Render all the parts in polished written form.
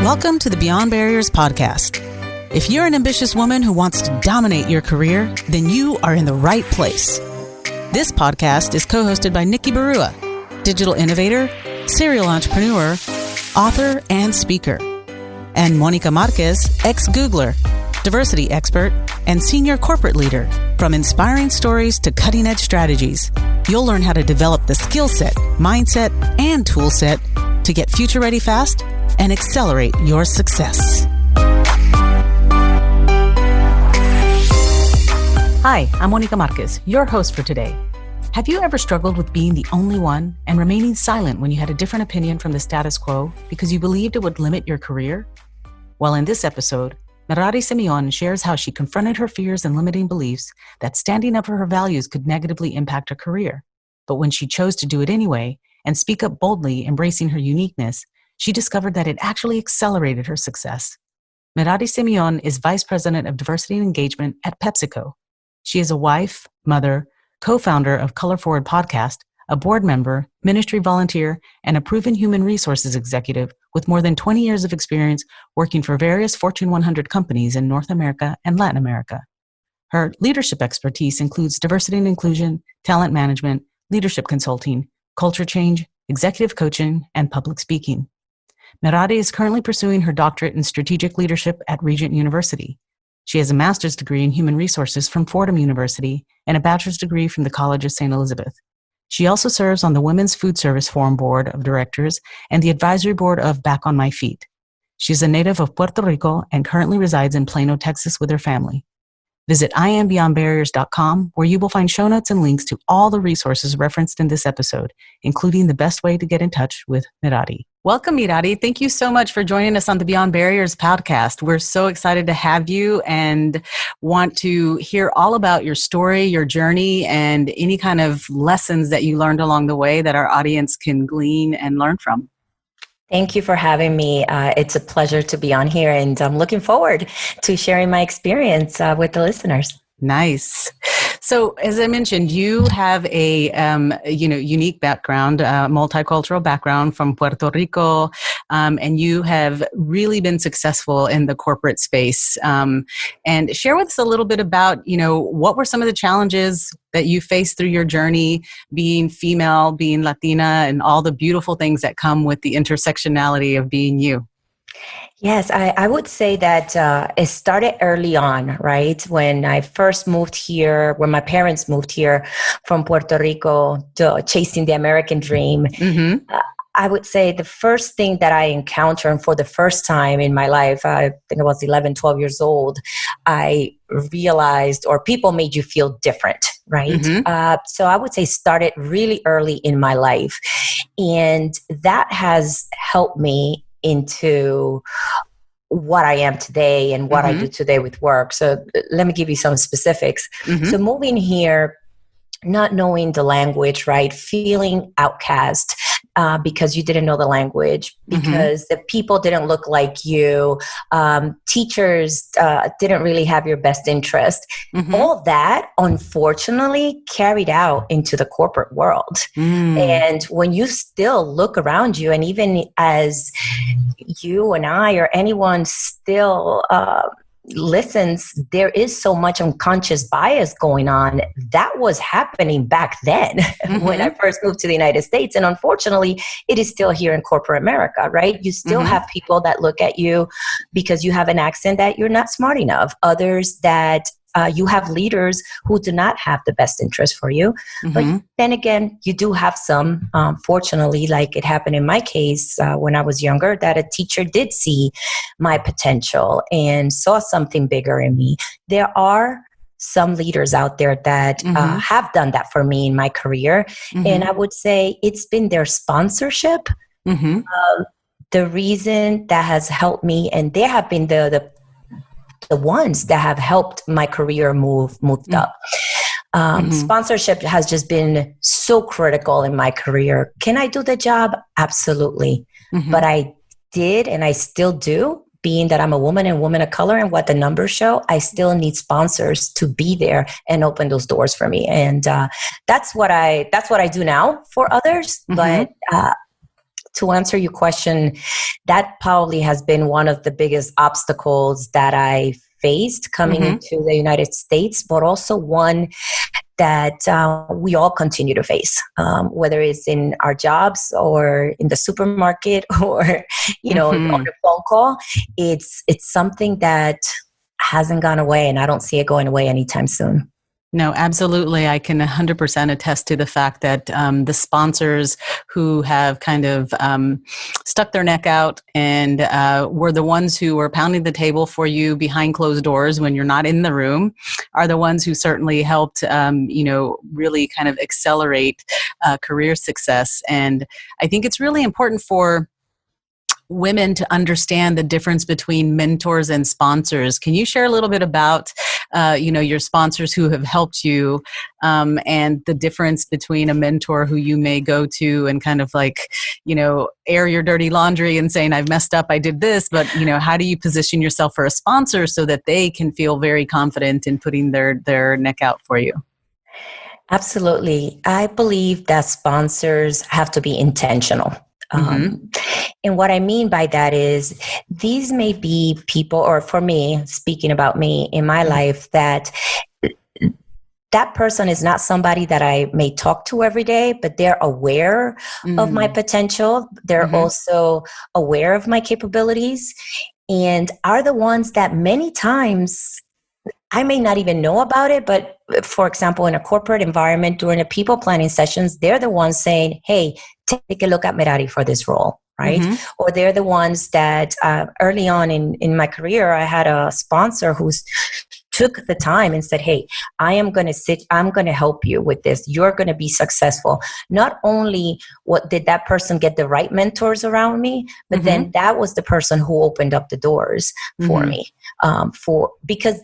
Welcome to the Beyond Barriers podcast. If you're an ambitious woman who wants to dominate your career, then you are in the right place. This podcast is co-hosted by Nikki Barua, digital innovator, serial entrepreneur, author, and speaker, and Monica Marquez, ex-Googler, diversity expert, and senior corporate leader. From inspiring stories to cutting-edge strategies, you'll learn how to develop the skill set, mindset, and tool set to get future-ready fast and accelerate your success. Hi, I'm Monica Marquez, your host for today. Have you ever struggled with being the only one and remaining silent when you had a different opinion from the status quo because you believed it would limit your career? Well, in this episode, Merary Simeon shares how she confronted her fears and limiting beliefs that standing up for her values could negatively impact her career. But when she chose to do it anyway and speak up boldly, embracing her uniqueness, she discovered that it actually accelerated her success. Merary Simeon is Vice President of Diversity and Engagement at PepsiCo. She is a wife, mother, co-founder of Color Forward Podcast, a board member, ministry volunteer, and a proven human resources executive with more than 20 years of experience working for various Fortune 100 companies in North America and Latin America. Her leadership expertise includes diversity and inclusion, talent management, leadership consulting, culture change, executive coaching, and public speaking. Merary is currently pursuing her doctorate in strategic leadership at Regent University. She has a master's degree in human resources from Fordham University and a bachelor's degree from the College of St. Elizabeth. She also serves on the Women's Food Service Forum Board of Directors and the advisory board of Back on My Feet. She's a native of Puerto Rico and currently resides in Plano, Texas with her family. Visit IamBeyondBarriers.com, where you will find show notes and links to all the resources referenced in this episode, including the best way to get in touch with Merary. Welcome, Merary. Thank you so much for joining us on the Beyond Barriers podcast. We're so excited to have you and want to hear all about your story, your journey, and any kind of lessons that you learned along the way that our audience can glean and learn from. Thank you for having me. It's a pleasure to be on here, and I'm looking forward to sharing my experience with the listeners. Nice. So, as I mentioned, you have a unique background, multicultural background from Puerto Rico, and you have really been successful in the corporate space. And share with us a little bit about, what were some of the challenges that you faced through your journey, being female, being Latina, and all the beautiful things that come with the intersectionality of being you. Yes, I would say that it started early on, right? When I first moved here, when my parents moved here from Puerto Rico to chasing the American dream, I would say the first thing that I encountered for the first time in my life, I think I was 11, 12 years old, I realized, or people made you feel different, right? So I would say started really early in my life. And that has helped me into what I am today and what I do today with work. So let me give you some specifics. So moving here, not knowing the language, right? Feeling outcast because you didn't know the language, because the people didn't look like you. Teachers didn't really have your best interest. All that, unfortunately, carried out into the corporate world. And when you still look around you, and even as you and I or anyone still listens, there is so much unconscious bias going on that was happening back then when I first moved to the United States. And unfortunately, it is still here in corporate America, right? You still have people that look at you because you have an accent that you're not smart enough. Others that you have leaders who do not have the best interest for you. But then again, you do have some, fortunately, like it happened in my case when I was younger, that a teacher did see my potential and saw something bigger in me. There are some leaders out there that have done that for me in my career. And I would say it's been their sponsorship. The reason that has helped me, and they have been the ones that have helped my career moved up. Sponsorship has just been so critical in my career. Can I do the job? Absolutely. But I did, and I still do, being that I'm a woman and woman of color and what the numbers show, I still need sponsors to be there and open those doors for me. And that's what I do now for others. But to answer your question, that probably has been one of the biggest obstacles that I faced coming into the United States, but also one that we all continue to face, whether it's in our jobs or in the supermarket or, on a phone call. It's something that hasn't gone away, and I don't see it going away anytime soon. No, absolutely. I can 100% attest to the fact that the sponsors who have kind of stuck their neck out and were the ones who were pounding the table for you behind closed doors when you're not in the room are the ones who certainly helped, really kind of accelerate career success. And I think it's really important for women to understand the difference between mentors and sponsors. Can you share a little bit about, your sponsors who have helped you, and the difference between a mentor who you may go to and kind of like, air your dirty laundry and saying, I've messed up, I did this, but, how do you position yourself for a sponsor so that they can feel very confident in putting their neck out for you? Absolutely. I believe that sponsors have to be intentional. And what I mean by that is these may be people, or for me, speaking about me in my life, that person is not somebody that I may talk to every day, but they're aware of my potential. They're also aware of my capabilities, and are the ones that many times I may not even know about it, but for example, in a corporate environment during a people planning sessions, they're the ones saying, hey, take a look at Merary for this role, right? Or they're the ones that early on in my career, I had a sponsor who took the time and said, hey, I'm going to help you with this. You're going to be successful. Not only did that person get the right mentors around me, but then that was the person who opened up the doors for me, because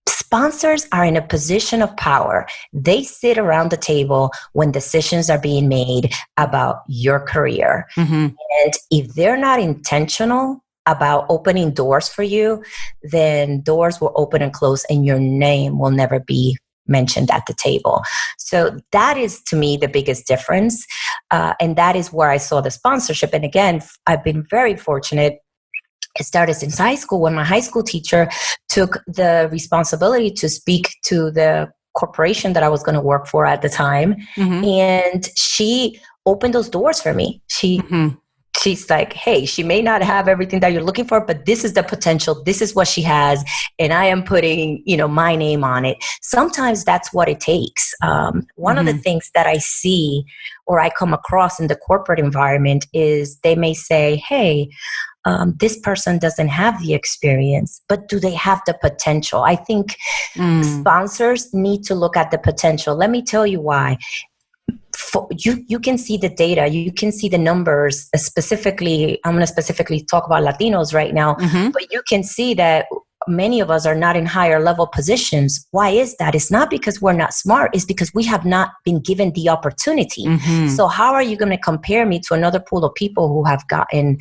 sponsors are in a position of power. They sit around the table when decisions are being made about your career. And if they're not intentional about opening doors for you, then doors will open and close and your name will never be mentioned at the table. So that is, to me, the biggest difference. And that is where I saw the sponsorship. And again, I've been very fortunate. It started since high school when my high school teacher took the responsibility to speak to the corporation that I was going to work for at the time. And she opened those doors for me. She's like, hey, she may not have everything that you're looking for, but this is the potential. This is what she has. And I am putting, my name on it. Sometimes that's what it takes. One of the things that I see or I come across in the corporate environment is they may say, hey, this person doesn't have the experience, but do they have the potential? I think sponsors need to look at the potential. Let me tell you why. You can see the data, you can see the numbers. Specifically, I'm going to specifically talk about Latinos right now, but you can see that many of us are not in higher level positions. Why is that? It's not because we're not smart. It's because we have not been given the opportunity. So how are you going to compare me to another pool of people who have gotten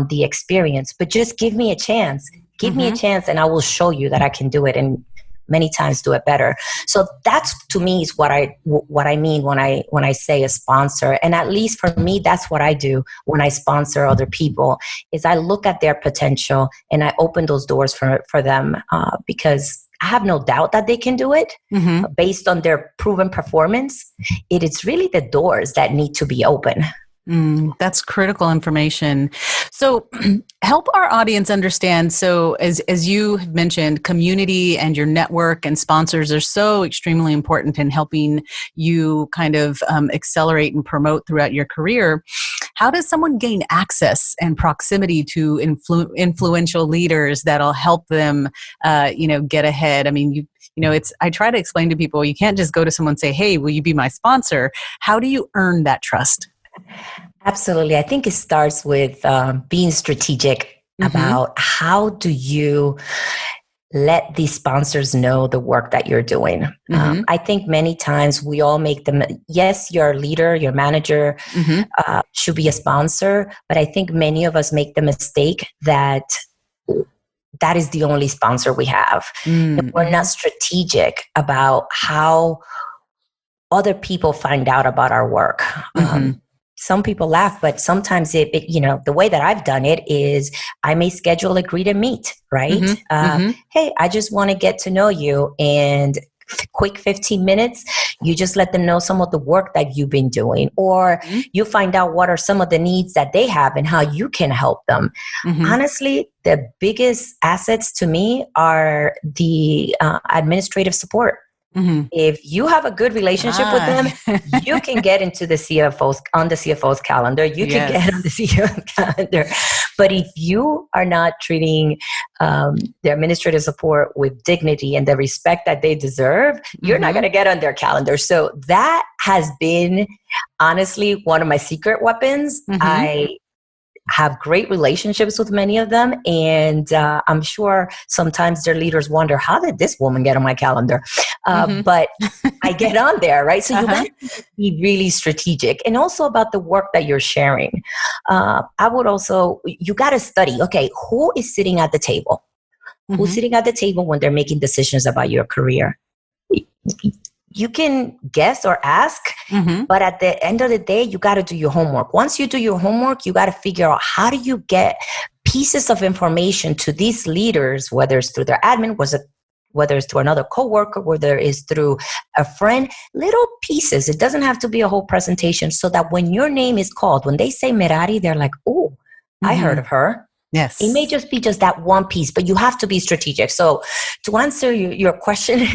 the experience? But just give me a chance. Give me a chance and I will show you that I can do it. And many times do it better. So that's, to me, is what I mean when I say a sponsor. And at least for me, that's what I do when I sponsor other people, is I look at their potential and I open those doors for them, because I have no doubt that they can do it based on their proven performance. It is really the doors that need to be open. That's critical information. So help our audience understand. So as you have mentioned, community and your network and sponsors are so extremely important in helping you kind of accelerate and promote throughout your career. How does someone gain access and proximity to influential leaders that'll help them, get ahead? I mean, I try to explain to people, you can't just go to someone and say, hey, will you be my sponsor? How do you earn that trust? Absolutely. I think it starts with being strategic about how do you let these sponsors know the work that you're doing. I think many times we all make them, yes, your leader, your manager should be a sponsor, but I think many of us make the mistake that is the only sponsor we have. And we're not strategic about how other people find out about our work. some people laugh, but sometimes the way that I've done it is I may schedule a greet and meet, right? Hey, I just want to get to know you, and quick 15 minutes, you just let them know some of the work that you've been doing, or you find out what are some of the needs that they have and how you can help them. Honestly, the biggest assets to me are the administrative support. If you have a good relationship with them, you can get into the CFO's calendar. You can get on the CEO's calendar. But if you are not treating the administrative support with dignity and the respect that they deserve, you're not going to get on their calendar. So that has been honestly one of my secret weapons. I have great relationships with many of them. And I'm sure sometimes their leaders wonder, how did this woman get on my calendar? But I get on there, right? So you got to be really strategic. And also about the work that you're sharing. You got to study, okay, who is sitting at the table? Who's sitting at the table when they're making decisions about your career? You can guess or ask, but at the end of the day, you got to do your homework. Once you do your homework, you got to figure out how do you get pieces of information to these leaders, whether it's through their admin, whether it's through another coworker, whether it's through a friend, little pieces. It doesn't have to be a whole presentation, so that when your name is called, when they say Merary, they're like, oh, I heard of her. Yes. It may just be just that one piece, but you have to be strategic. So to answer your question,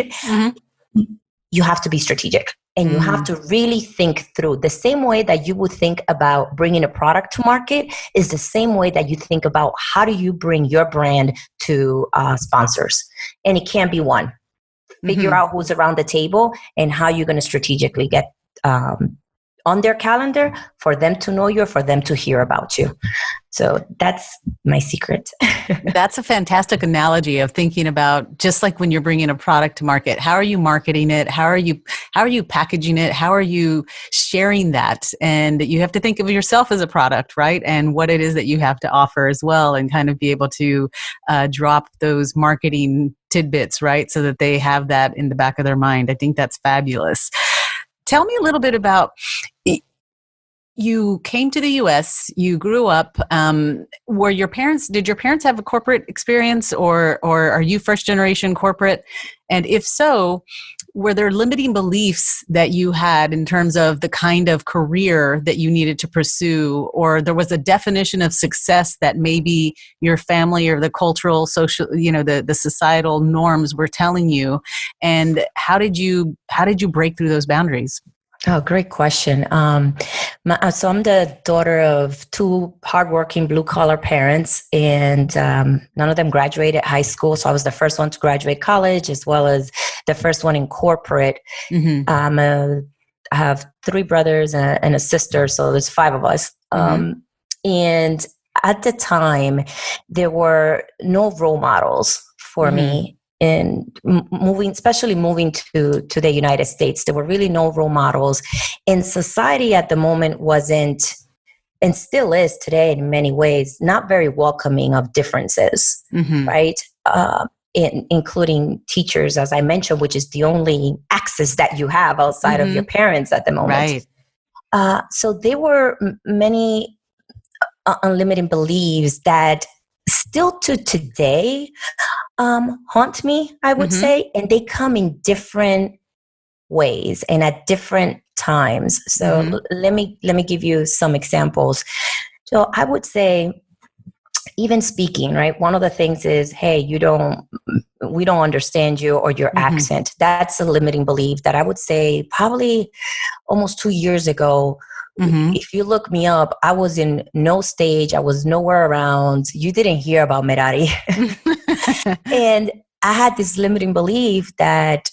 you have to be strategic, and you have to really think through. The same way that you would think about bringing a product to market is the same way that you think about how do you bring your brand to sponsors. And it can't be one. Figure out who's around the table and how you're going to strategically get on their calendar for them to know you, or for them to hear about you. So that's my secret. That's a fantastic analogy of thinking about, just like when you're bringing a product to market, how are you marketing it? How are you packaging it? How are you sharing that? And you have to think of yourself as a product, right? And what it is that you have to offer as well, and kind of be able to drop those marketing tidbits, right? So that they have that in the back of their mind. I think that's fabulous. Tell me a little bit about, you came to the U.S., you grew up, did your parents have a corporate experience, or are you first generation corporate? And if so, were there limiting beliefs that you had in terms of the kind of career that you needed to pursue, or there was a definition of success that maybe your family or the cultural, social, the societal norms were telling you? And how did you break through those boundaries? Oh, great question. So I'm the daughter of two hardworking blue-collar parents, and none of them graduated high school. So I was the first one to graduate college, as well as the first one in corporate. I have three brothers and a sister, so there's five of us. And at the time, there were no role models for me. And especially moving to the United States, there were really no role models. And society at the moment wasn't, and still is today in many ways, not very welcoming of differences, right? Including teachers, as I mentioned, which is the only access that you have outside of your parents at the moment. Right. So there were many unlimited beliefs that still to today haunt me, I would say, and they come in different ways and at different times. So let me give you some examples. So I would say, even speaking, right? One of the things is, hey, we don't understand you or your accent. That's a limiting belief that I would say probably almost 2 years ago. If you look me up, I was in no stage. I was nowhere around. You didn't hear about Merary. And I had this limiting belief that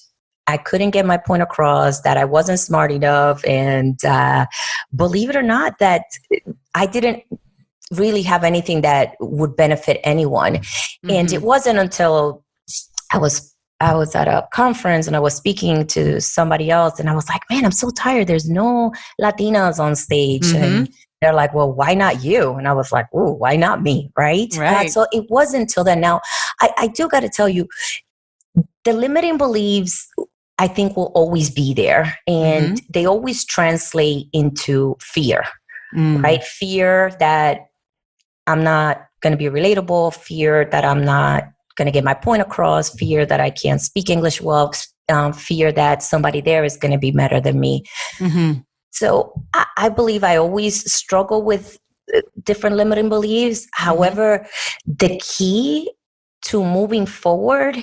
I couldn't get my point across, that I wasn't smart enough. And believe it or not, that I didn't really have anything that would benefit anyone. And it wasn't until I was at a conference and I was speaking to somebody else, and I was like, man, I'm so tired. There's no Latinas on stage. And they're like, well, why not you? And I was like, ooh, why not me? Right. So it wasn't until then. Now, I do got to tell you, the limiting beliefs, I think, will always be there, and they always translate into fear. right? Fear that I'm not going to be relatable, fear that I'm not going to get my point across, fear that I can't speak English well, fear that somebody there is going to be better than me. So I believe I always struggle with different limiting beliefs. However, the key to moving forward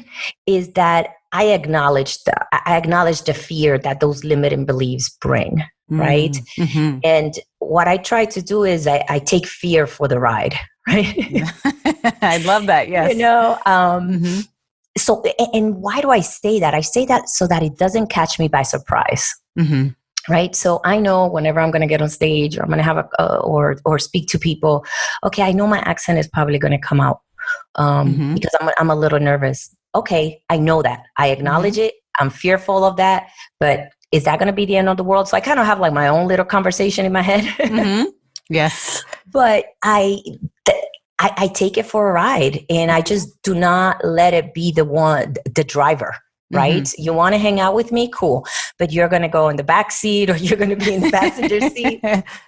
is that I acknowledge the fear that those limiting beliefs bring, right? And what I try to do is I take fear for the ride, right? I love that. Yes. You know, so, and why do I say that? I say that so that it doesn't catch me by surprise. Right. So I know whenever I'm going to get on stage or I'm going to have or speak to people, okay, I know my accent is probably going to come out because I'm a little nervous. Okay. I know that. I acknowledge it. I'm fearful of that, but is that going to be the end of the world? So I kind of have like my own little conversation in my head. Yes. But I take it for a ride, and I just do not let it be the driver. Right? You want to hang out with me? Cool. But you're going to go in the back seat or you're going to be in the passenger seat,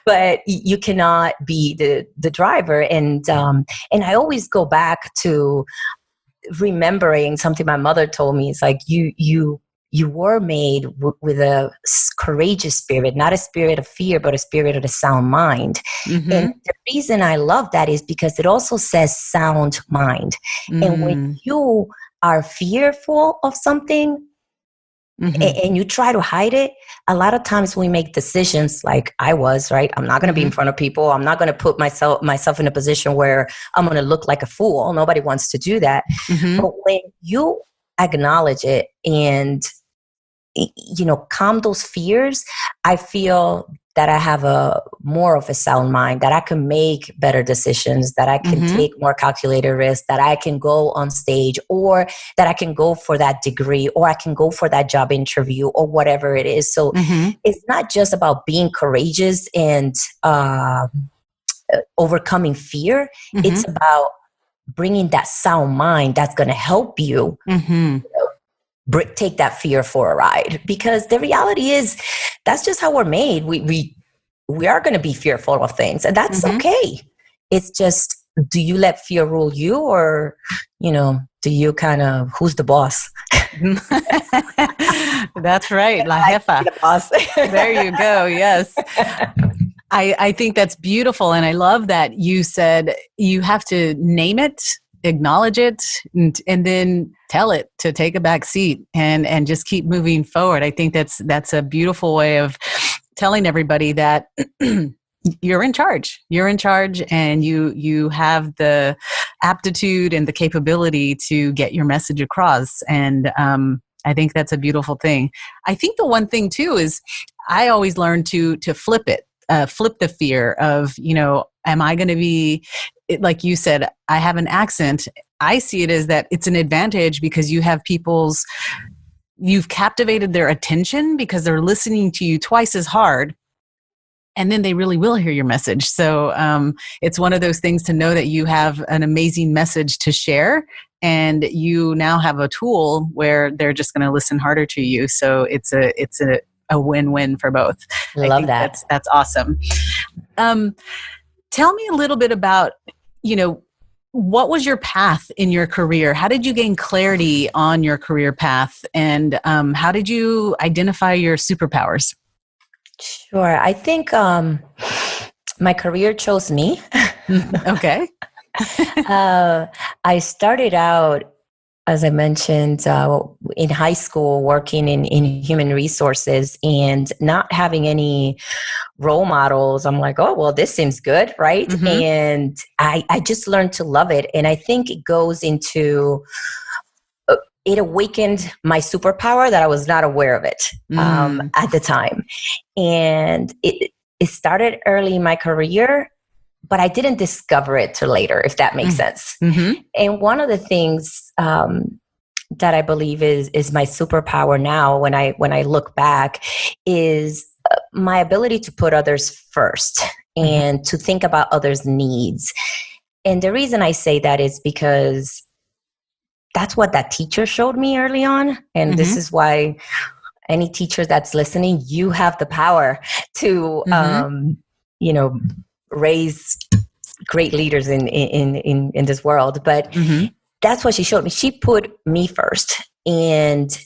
but you cannot be the driver. And I always go back to remembering something my mother told me. It's like, you were made with a courageous spirit, not a spirit of fear, but a spirit of a sound mind. And the reason I love that is because it also says sound mind. And when you are fearful of something and you try to hide it, a lot of times we make decisions like I was, right? I'm not going to be in front of people. I'm not going to put myself in a position where I'm going to look like a fool. Nobody wants to do that. But when you acknowledge it and, you know, calm those fears, I feel that I have more of a sound mind, that I can make better decisions, that I can take more calculated risks, that I can go on stage, or that I can go for that degree, or I can go for that job interview, or whatever it is. So it's not just about being courageous and overcoming fear. It's about bringing that sound mind that's going to help you, take that fear for a ride, because the reality is that's just how we're made. We are going to be fearful of things, and that's okay. It's just, do you let fear rule you, or, you know, do you kind of, who's the boss? That's right. La jefa. The boss. There you go. Yes. I think that's beautiful. And I love that you said you have to name it, acknowledge it, and then tell it to take a back seat and just keep moving forward. I think that's a beautiful way of telling everybody that you're in charge. You're in charge, and you have the aptitude and the capability to get your message across. And I think that's a beautiful thing. I think the one thing too is I always learn to flip it, flip the fear of, you know, am I going to be, like you said, I have an accent. I see it as that it's an advantage because you've captivated their attention because they're listening to you twice as hard, and then they really will hear your message. So it's one of those things to know that you have an amazing message to share, and you now have a tool where they're just going to listen harder to you. So it's a win-win for both. I love that. That's awesome. Tell me a little bit about, you know, what was your path in your career? How did you gain clarity on your career path? And how did you identify your superpowers? Sure. I think my career chose me. Okay. I started out, as I mentioned, in high school, working in human resources and not having any role models. I'm like, oh, well, this seems good, right? And I just learned to love it. And I think it goes into, it awakened my superpower that I was not aware of it at the time. And it started early in my career, but I didn't discover it till later, if that makes sense. And one of the things that I believe is my superpower now, when I look back, is my ability to put others first and to think about others' needs. And the reason I say that is because that's what that teacher showed me early on. And this is why any teacher that's listening, you have the power to raise great leaders in this world. But that's what she showed me. She put me first. And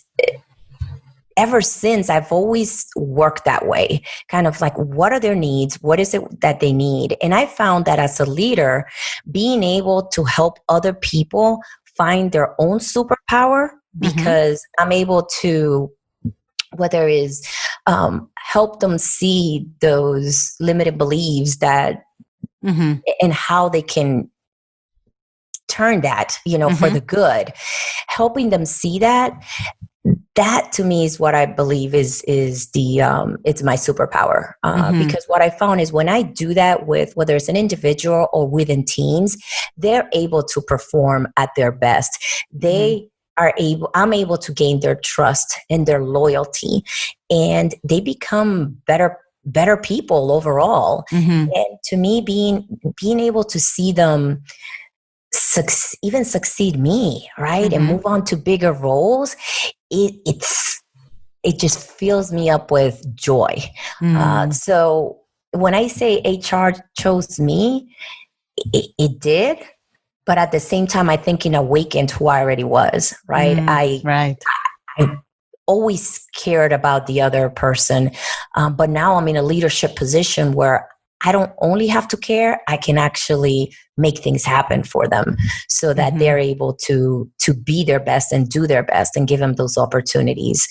ever since, I've always worked that way, kind of like, what are their needs? What is it that they need? And I found that as a leader, being able to help other people find their own superpower, because I'm able to, whether it's help them see those limited beliefs that, and how they can turn that, for the good, helping them see that to me is what I believe is the it's my superpower. Because what I found is when I do that with, whether it's an individual or within teams, they're able to perform at their best. I'm able to gain their trust and their loyalty, and they become better people overall. And to me, being able to see them even succeed me, right, and move on to bigger roles, it just fills me up with joy. So when I say HR chose me, it did, but at the same time, I think it awakened who I already was, right? I always cared about the other person, but now I'm in a leadership position where I don't only have to care, I can actually make things happen for them so that they're able to be their best and do their best and give them those opportunities.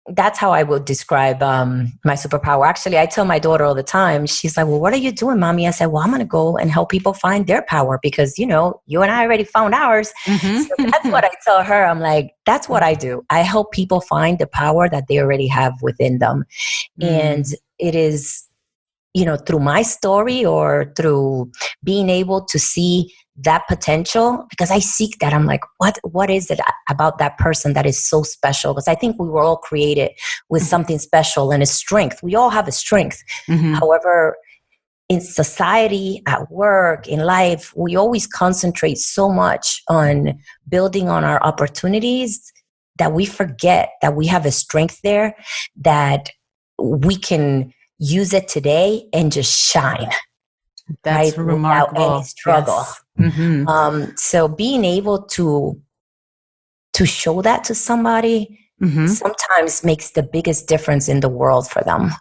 That's how I would describe my superpower. Actually, I tell my daughter all the time, she's like, well, what are you doing, mommy? I said, well, I'm going to go and help people find their power because, you and I already found ours. So that's what I tell her. I'm like, that's what I do. I help people find the power that they already have within them. And it is, through my story or through being able to see that potential, because I seek that. I'm like, what is it about that person that is so special? Because I think we were all created with something special and a strength. We all have a strength. However, in society, at work, in life, we always concentrate so much on building on our opportunities that we forget that we have a strength there, that we can use it today and just shine. That's right? remarkable. Without any struggle. Yes. So being able to show that to somebody sometimes makes the biggest difference in the world for them,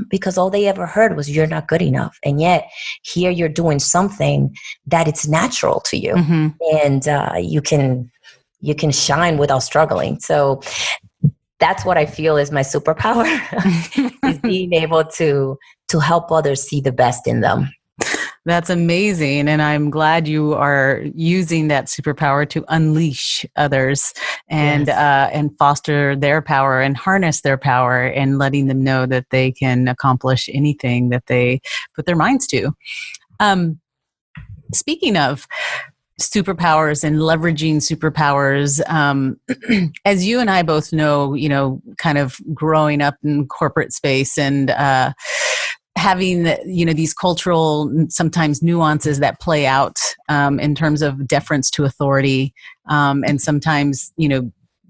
because all they ever heard was you're not good enough, and yet here you're doing something that it's natural to you, and you can shine without struggling. So that's what I feel is my superpower, is being able to help others see the best in them. That's amazing. And I'm glad you are using that superpower to unleash others and and foster their power and harness their power and letting them know that they can accomplish anything that they put their minds to. Speaking of superpowers and leveraging superpowers, as you and I both know, kind of growing up in corporate space and having these cultural sometimes nuances that play out in terms of deference to authority, and sometimes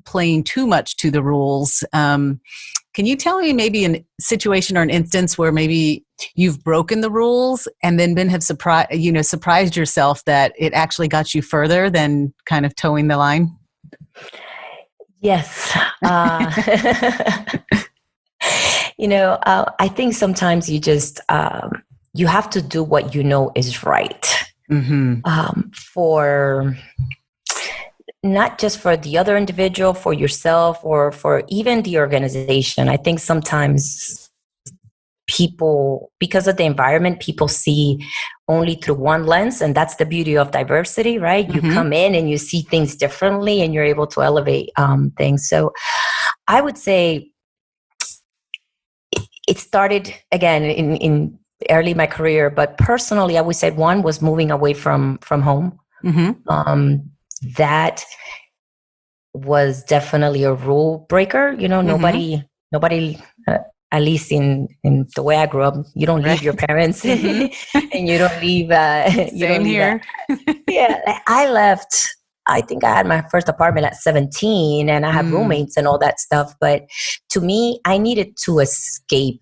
playing too much to the rules. Can you tell me maybe a situation or an instance where maybe you've broken the rules and then have surprised yourself that it actually got you further than kind of towing the line? Yes. I think sometimes you just, you have to do what you know is right. For not just for the other individual, for yourself, or for even the organization. I think sometimes people, because of the environment, people see only through one lens, and that's the beauty of diversity, right? You come in and you see things differently and you're able to elevate things. So I would say it started again in early my career, but personally, I would say one was moving away from home. That was definitely a rule breaker. Nobody, at least in the way I grew up, you don't leave your parents and you don't leave. Same here. I left. I think I had my first apartment at 17 and I have roommates and all that stuff. But to me, I needed to escape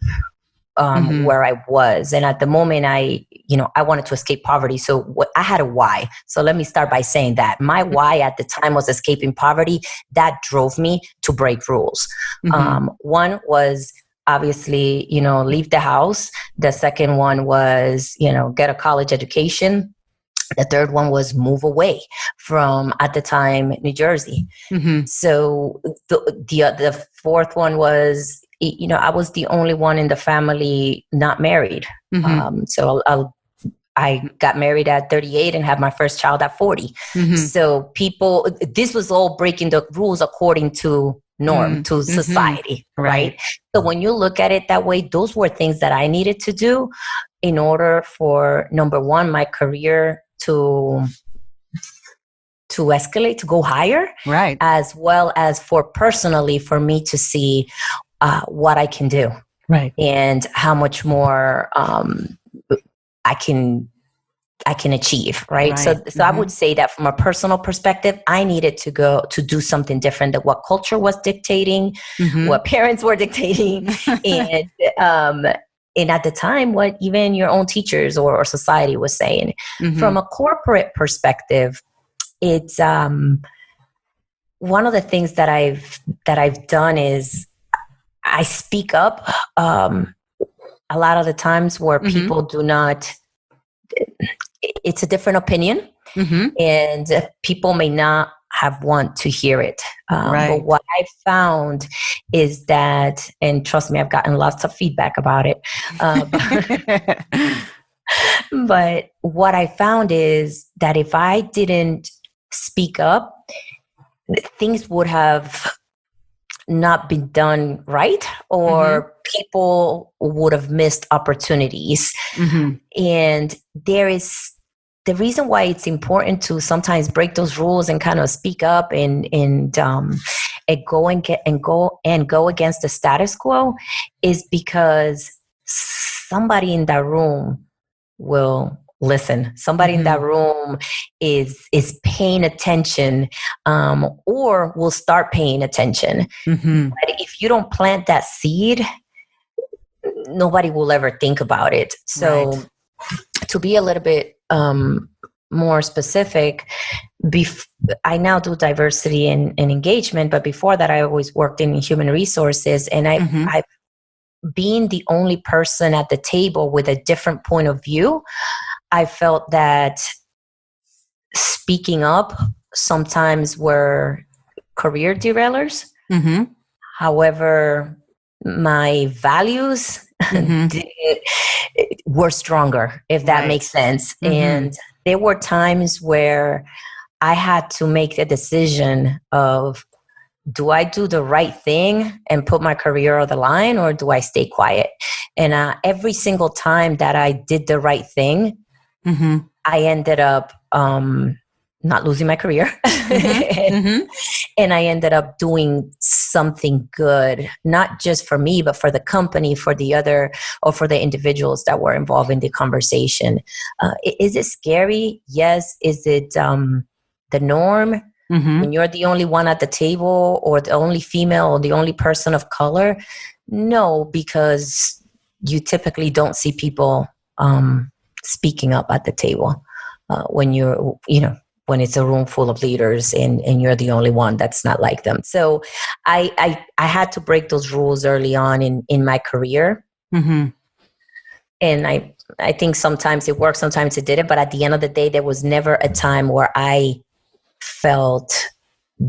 where I was. And at the moment I wanted to escape poverty. So I had a why. So let me start by saying that my why at the time was escaping poverty. That drove me to break rules. One was obviously, leave the house. The second one was, get a college education. The third one was move away from, at the time, New Jersey. So the fourth one was, I was the only one in the family not married. So I got married at 38 and had my first child at 40. So this was all breaking the rules according to norm, to society, right? So when you look at it that way, those were things that I needed to do in order for, number one, my career to escalate, to go higher, right? As well as for me to see what I can do, right? And how much more I can achieve, right? So I would say that from a personal perspective, I needed to go to do something different than what culture was dictating, what parents were dictating, and at the time, what even your own teachers or society was saying. From a corporate perspective, it's one of the things that I've done is I speak up a lot of the times where people do not. It's a different opinion, and people may not want to hear it. But what I found is that, and trust me, I've gotten lots of feedback about it. But what I found is that if I didn't speak up, things would have not been done right, or people would have missed opportunities. And the reason why it's important to sometimes break those rules and kind of speak up and go against the status quo is because somebody in that room will listen. Somebody in that room is paying attention, or will start paying attention. But if you don't plant that seed, nobody will ever think about it. So to be a little bit more specific, I now do diversity and engagement, but before that I always worked in human resources, and I being the only person at the table with a different point of view, I felt that speaking up sometimes were career derailers. However, my values were stronger, if that makes sense. And there were times where I had to make the decision of, do I do the right thing and put my career on the line, or do I stay quiet? And every single time that I did the right thing, I ended up not losing my career. And I ended up doing something good, not just for me, but for the company, for the other, or for the individuals that were involved in the conversation. Is it scary? Yes. Is it the norm? When you're the only one at the table, or the only female, or the only person of color? No, because you typically don't see people speaking up at the table when when it's a room full of leaders and you're the only one that's not like them. So I had to break those rules early on in my career. And I think sometimes it worked, sometimes it didn't. But at the end of the day, there was never a time where I felt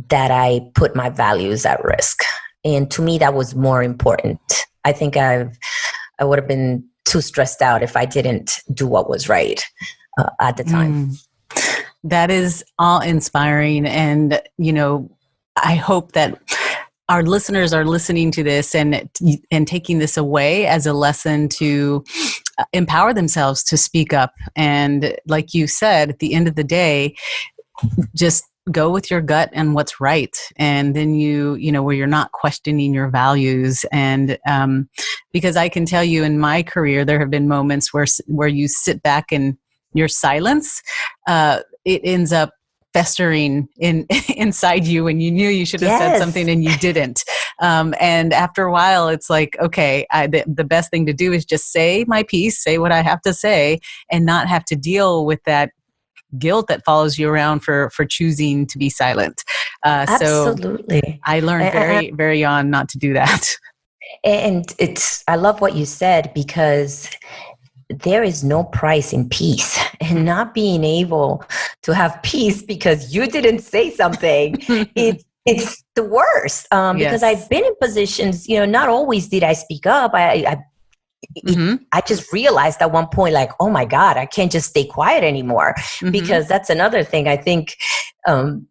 that I put my values at risk. And to me, that was more important. I think I would have been too stressed out if I didn't do what was right at the time. That is all inspiring. And, I hope that our listeners are listening to this and taking this away as a lesson to empower themselves to speak up. And like you said, at the end of the day, just go with your gut and what's right. And then where you're not questioning your values. And because I can tell you in my career, there have been moments where you sit back and your silence, it ends up festering inside you, and you knew you should have said something and you didn't. And after a while, it's like, okay, the best thing to do is just say my piece, say what I have to say, and not have to deal with that guilt that follows you around for choosing to be silent. Absolutely. So I learned very, very young not to do that. And I love what you said, because there is no price in peace, and not being able to have peace because you didn't say something. It's the worst. Because I've been in positions, not always did I speak up. I just realized at one point, like, oh my God, I can't just stay quiet anymore. Because that's another thing. I think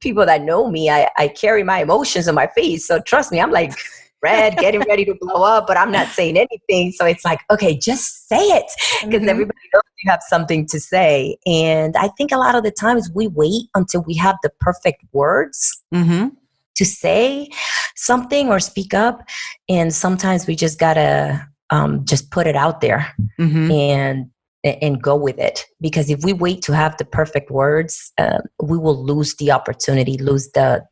people that know me, I carry my emotions on my face. So trust me, I'm like red, getting ready to blow up, but I'm not saying anything. So it's like, okay, just say it, because everybody knows you have something to say. And I think a lot of the times we wait until we have the perfect words to say something or speak up. And sometimes we just gotta just put it out there and go with it. Because if we wait to have the perfect words, we will lose the opportunity, lose that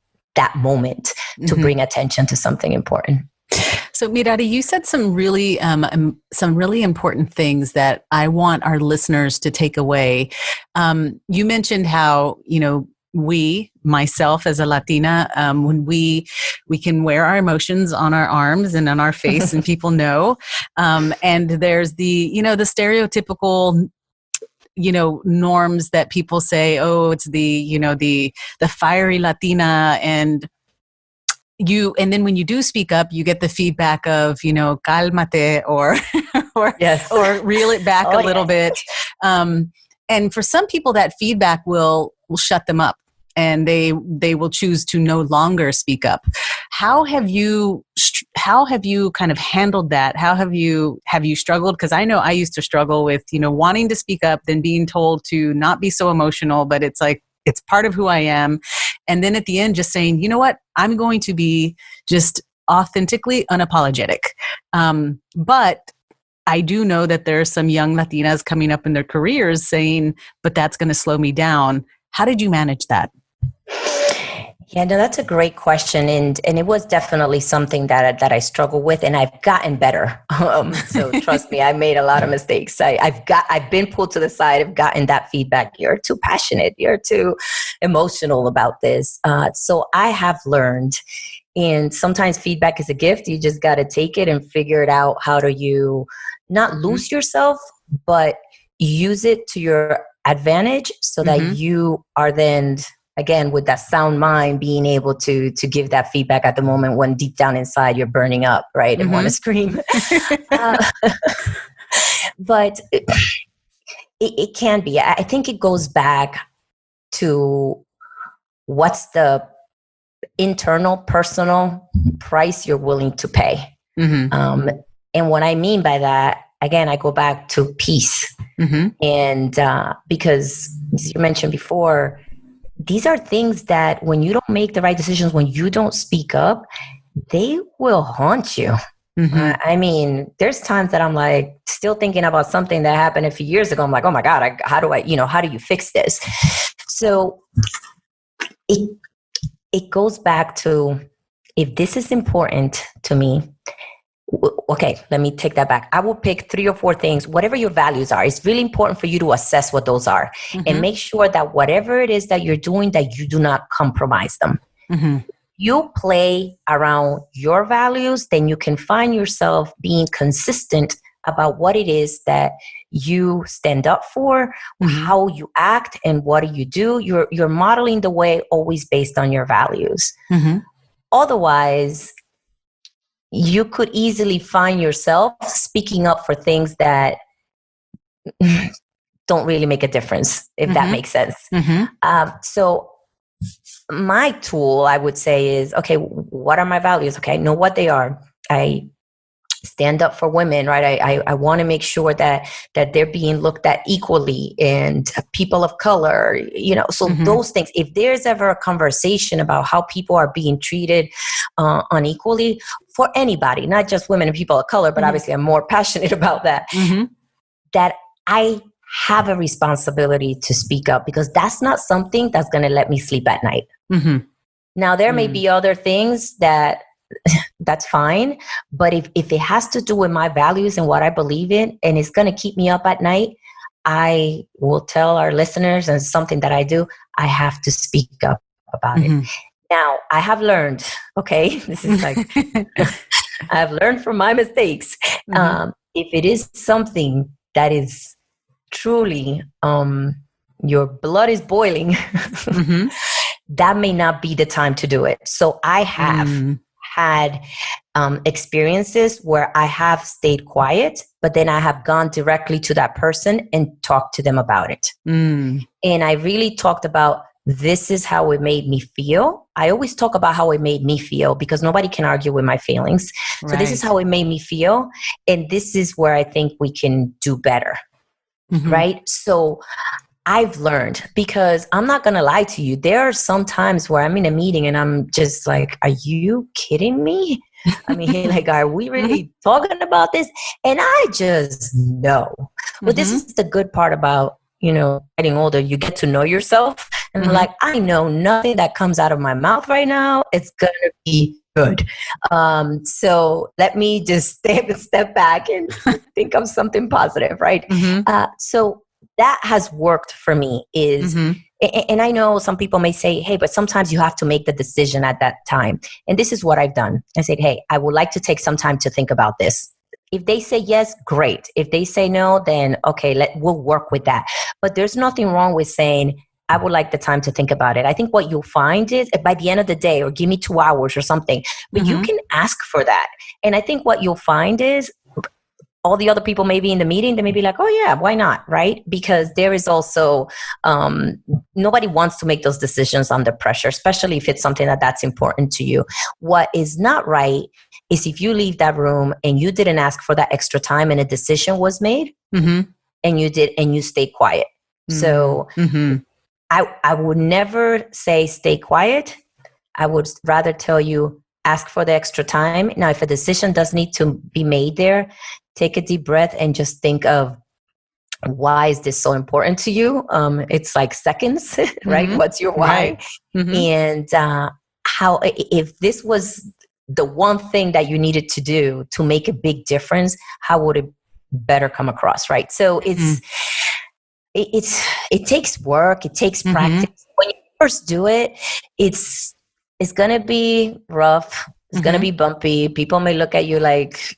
moment to bring attention to something important. So Merary, you said some really important things that I want our listeners to take away. You mentioned how, myself as a Latina, when we can wear our emotions on our arms and on our face and people know. And there's the stereotypical norms that people say, oh, it's the fiery Latina, and then when you do speak up, you get the feedback of, cálmate, or reel it back a little bit. And for some people, that feedback will shut them up, and they will choose to no longer speak up. How have you kind of handled that? How have you struggled? Because I know I used to struggle with, wanting to speak up, then being told to not be so emotional, but it's like, it's part of who I am. And then at the end, just saying, you know what, I'm going to be just authentically unapologetic. But I do know that there are some young Latinas coming up in their careers saying, but that's going to slow me down. How did you manage that? Yeah, no, that's a great question. And it was definitely something that I struggle with, and I've gotten better. So trust me, I made a lot of mistakes. I've been pulled to the side. I've gotten that feedback. You're too passionate. You're too emotional about this. So I have learned, and sometimes feedback is a gift. You just got to take it and figure it out. How do you not lose yourself, but use it to your advantage, so that you are then, again, with that sound mind, being able to give that feedback at the moment when deep down inside you're burning up, right, and want to scream. But it can be. I think it goes back to what's the internal, personal price you're willing to pay. And what I mean by that, again, I go back to peace. And because, as you mentioned before, these are things that when you don't make the right decisions, when you don't speak up, they will haunt you. I mean, there's times that I'm like still thinking about something that happened a few years ago. I'm like, oh my God, how do you fix this? So it goes back to, if this is important to me, okay, let me take that back. I will pick 3 or 4 things, whatever your values are. It's really important for you to assess what those are and make sure that whatever it is that you're doing, that you do not compromise them. You play around your values, then you can find yourself being consistent about what it is that you stand up for, how you act, and what you do. You're modeling the way always based on your values. Otherwise, you could easily find yourself speaking up for things that don't really make a difference, if that makes sense. So my tool, I would say, is, okay, what are my values? Okay, I know what they are. I stand up for women, right? I want to make sure that they're being looked at equally, and people of color, so those things. If there's ever a conversation about how people are being treated unequally for anybody, not just women and people of color, but obviously I'm more passionate about that, that I have a responsibility to speak up, because that's not something that's going to let me sleep at night. Now, there may be other things that that's fine. But if it has to do with my values and what I believe in, and it's going to keep me up at night, I will tell our listeners, and it's something that I do, I have to speak up about it. Now, I have learned, okay, this is like, I've learned from my mistakes. If it is something that is truly, your blood is boiling, that may not be the time to do it. So I have had experiences where I have stayed quiet, but then I have gone directly to that person and talked to them about it. And I really talked about, this is how it made me feel. I always talk about how it made me feel because nobody can argue with my feelings. Right. So this is how it made me feel. And this is where I think we can do better. Right? So I've learned, because I'm not going to lie to you. There are some times where I'm in a meeting and I'm just like, are you kidding me? I mean, like, are we really talking about this? And I just know. But this is the good part about, getting older. You get to know yourself. And like, I know nothing that comes out of my mouth right now, it's going to be good. So let me just take a step back and think of something positive, right? So that has worked for me is, and I know some people may say, hey, but sometimes you have to make the decision at that time. And this is what I've done. I said, hey, I would like to take some time to think about this. If they say yes, great. If they say no, then okay, we'll work with that. But there's nothing wrong with saying, I would like the time to think about it. I think what you'll find is by the end of the day, or give me 2 hours or something, but you can ask for that. And I think what you'll find is all the other people maybe in the meeting, they may be like, oh yeah, why not? Right? Because there is also, nobody wants to make those decisions under pressure, especially if it's something that's important to you. What is not right is if you leave that room and you didn't ask for that extra time and a decision was made and you stay quiet. So I would never say stay quiet. I would rather tell you, ask for the extra time. Now, if a decision does need to be made there, take a deep breath and just think of, why is this so important to you? It's like seconds, right? What's your why? Right. And how, if this was the one thing that you needed to do to make a big difference, how would it better come across, right? So it takes work, it takes practice. When you first do it, it's going to be rough. It's going to be bumpy. People may look at you like,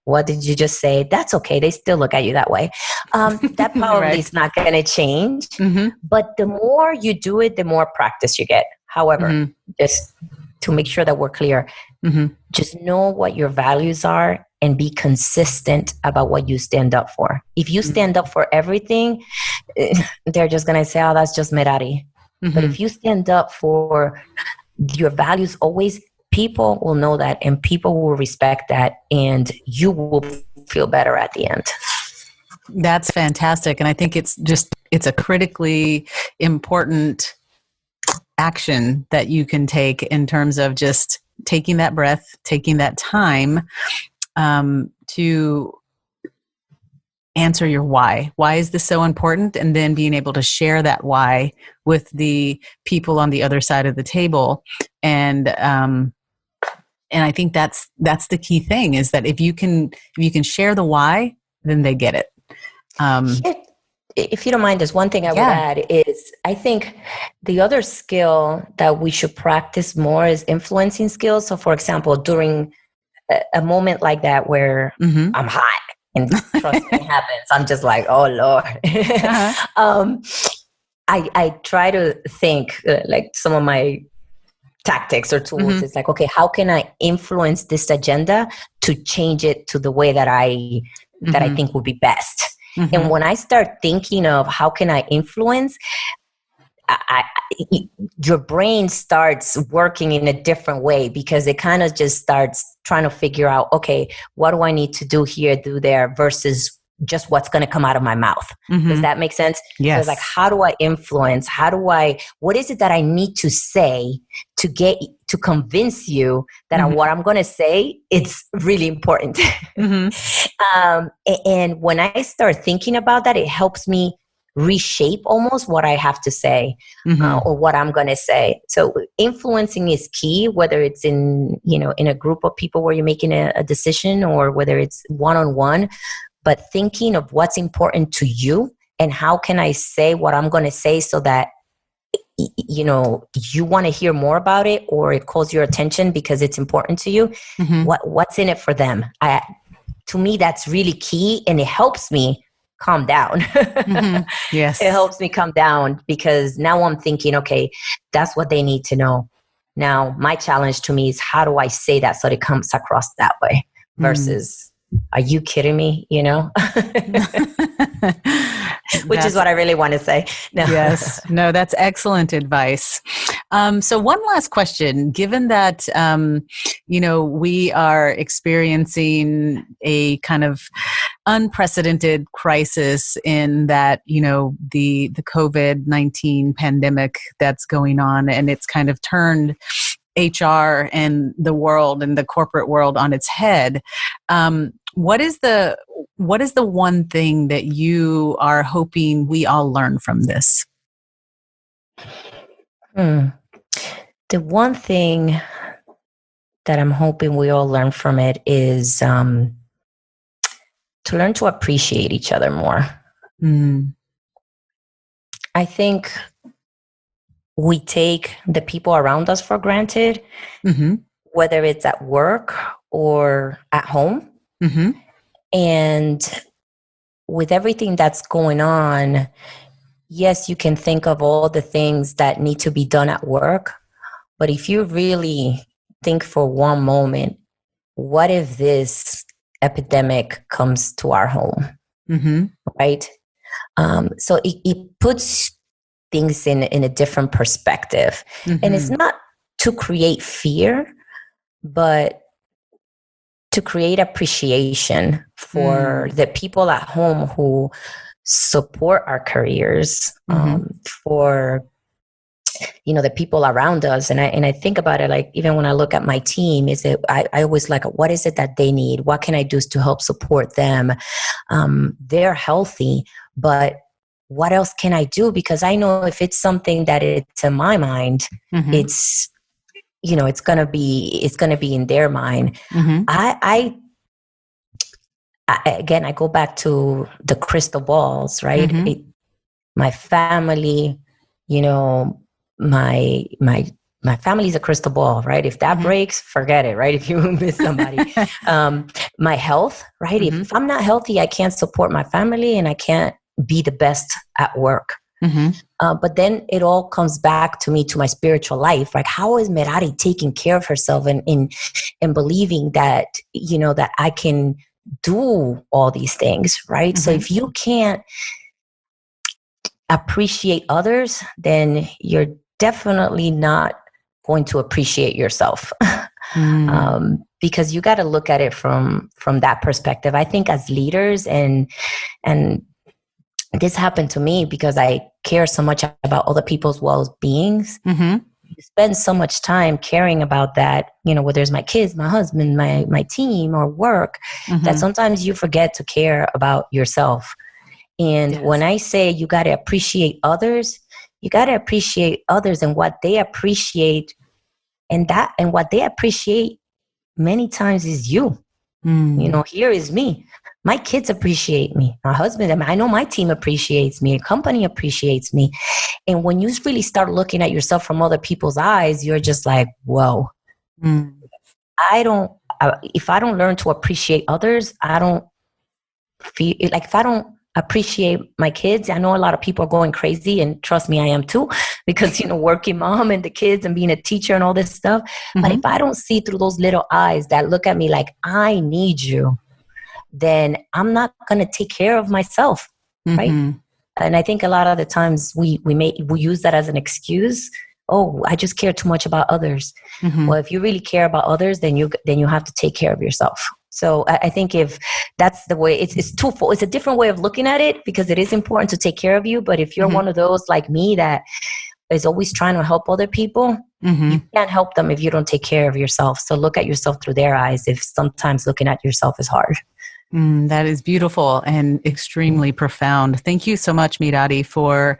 what did you just say? That's okay. They still look at you that way. That probably is not going to change. But the more you do it, the more practice you get. However, just to make sure that we're clear, just know what your values are and be consistent about what you stand up for. If you stand up for everything, they're just going to say, oh, that's just Merary. But if you stand up for your values always, people will know that and people will respect that and you will feel better at the end. That's fantastic. And I think it's a critically important action that you can take in terms of just taking that breath, taking that time to answer your why. Why is this so important? And then being able to share that why with the people on the other side of the table. And I think that's the key thing, is that if you can share the why, then they get it. If you don't mind, there's one thing I would add is, I think the other skill that we should practice more is influencing skills. So for example, during a moment like that where I'm hot and trust me, it happens, I'm just like, oh Lord. I try to think like some of my tactics or tools. It's like, okay, how can I influence this agenda to change it to the way that I think would be best? And when I start thinking of how can I influence, your brain starts working in a different way, because it kind of just starts trying to figure out, okay, what do I need to do here, do there, versus just what's going to come out of my mouth. Does that make sense? Yes. So it's like, how do I influence? What is it that I need to say to convince you that what I'm going to say, it's really important. And when I start thinking about that, it helps me reshape almost what I have to say or what I'm going to say. So influencing is key, whether it's in, in a group of people where you're making a decision or whether it's one-on-one, but thinking of what's important to you and how can I say what I'm going to say so that, you want to hear more about it or it calls your attention because it's important to you. What's in it for them? To me, that's really key, and it helps me calm down. Yes. It helps me calm down because now I'm thinking, okay, that's what they need to know. Now, my challenge to me is how do I say that so it comes across that way versus, are you kidding me? Which is what I really want to say. No. Yes. No, that's excellent advice. So one last question, given that, we are experiencing a kind of unprecedented crisis in that, the COVID-19 pandemic that's going on, and it's kind of turned HR and the world and the corporate world on its head. What is the one thing that you are hoping we all learn from this? The one thing that I'm hoping we all learn from it is to learn to appreciate each other more. I think we take the people around us for granted, whether it's at work or at home. And with everything that's going on, yes, you can think of all the things that need to be done at work. But if you really think for one moment, what if this epidemic comes to our home? Right? So it puts things in a different perspective. And it's not to create fear, but to create appreciation for the people at home who support our careers, for the people around us. And I think about it, like, even when I look at my team, I always like, what is it that they need? What can I do to help support them? They're healthy, but what else can I do? Because I know if it's something that it's in my mind, it's gonna be in their mind. I go back to the crystal balls, right? My family, my family's a crystal ball, right? If that breaks, forget it, right? If you miss somebody, my health, right? If I'm not healthy, I can't support my family and I can't be the best at work. But then it all comes back to me, to my spiritual life. Like, how is Merary taking care of herself and believing that, that I can do all these things, right? So if you can't appreciate others, then you're definitely not going to appreciate yourself. Because you got to look at it from that perspective. I think as leaders, and this happened to me because I care so much about other people's well-beings. You spend so much time caring about that, whether it's my kids, my husband, my team, or work, that sometimes you forget to care about yourself. And when I say you got to appreciate others, you got to appreciate others and what they appreciate, and what they appreciate many times is you. Here is me. My kids appreciate me. My husband, I know my team appreciates me. A company appreciates me. And when you really start looking at yourself from other people's eyes, you're just like, whoa. If I don't learn to appreciate others, I don't feel like, if I don't appreciate my kids, I know a lot of people are going crazy, and trust me, I am too, because, working mom and the kids and being a teacher and all this stuff. But if I don't see through those little eyes that look at me like, I need you, then I'm not going to take care of myself, right? And I think a lot of the times we use that as an excuse. Oh, I just care too much about others. Well, if you really care about others, then you have to take care of yourself. So I think if that's the way, it's twofold. It's a different way of looking at it, because it is important to take care of you. But if you're one of those like me that is always trying to help other people, you can't help them if you don't take care of yourself. So look at yourself through their eyes, if sometimes looking at yourself is hard. That is beautiful and extremely profound. Thank you so much, Merary, for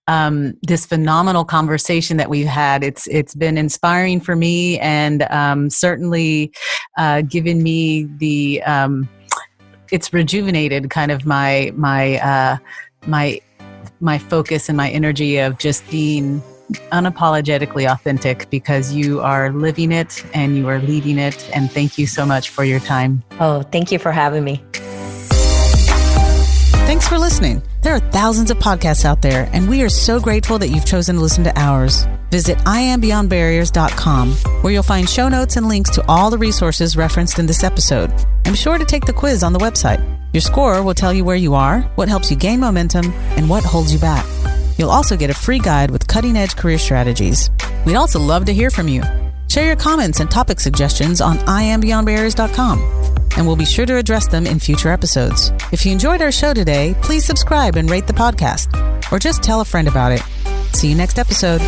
this phenomenal conversation that we've had. It's been inspiring for me, and certainly given me the it's rejuvenated kind of my focus and my energy of just being unapologetically authentic, because you are living it and you are leading it. And thank you so much for your time. Oh, thank you for having me. Thanks for listening. There are thousands of podcasts out there, and we are so grateful that you've chosen to listen to ours. Visit IamBeyondBarriers.com, where you'll find show notes and links to all the resources referenced in this episode. And be sure to take the quiz on the website. Your score will tell you where you are, what helps you gain momentum, and what holds you back. You'll also get a free guide with cutting-edge career strategies. We'd also love to hear from you. Share your comments and topic suggestions on IamBeyondBarriers.com, and we'll be sure to address them in future episodes. If you enjoyed our show today, please subscribe and rate the podcast, or just tell a friend about it. See you next episode.